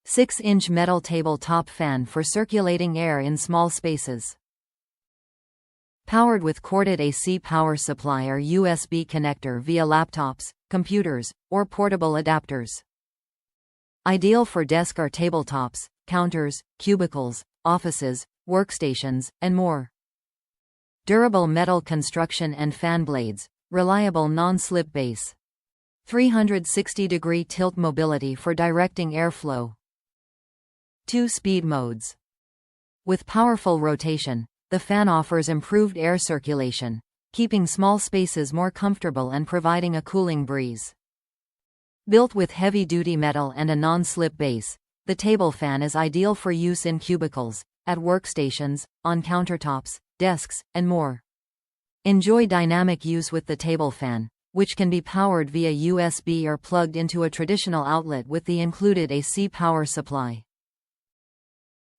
6-inch metal tabletop fan for circulating air in small spaces. Powered with corded AC power supply or USB connector via laptops, computers, or portable adapters. Ideal for desk or tabletops, counters, cubicles, offices, workstations, and more. Durable metal construction and fan blades, reliable non-slip base. 360-degree tilt mobility for directing airflow. 2 speed modes. With powerful rotation, the fan offers improved air circulation, keeping small spaces more comfortable and providing a cooling breeze. Built with heavy-duty metal and a non-slip base, the table fan is ideal for use in cubicles, at workstations, on countertops, desks, and more. Enjoy dynamic use with the table fan, which can be powered via USB or plugged into a traditional outlet with the included AC power supply.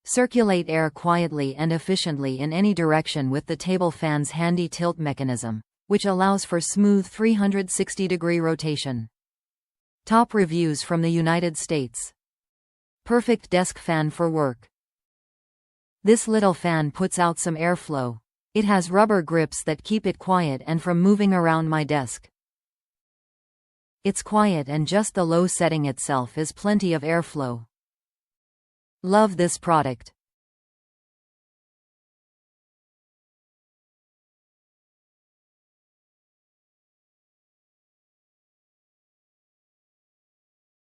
Circulate air quietly and efficiently in any direction with the table fan's handy tilt mechanism, which allows for smooth 360-degree rotation. Top reviews from the United States. Perfect desk fan for work. This little fan puts out some airflow. It has rubber grips that keep it quiet and from moving around my desk. It's quiet and just the low setting itself is plenty of airflow. Love this product.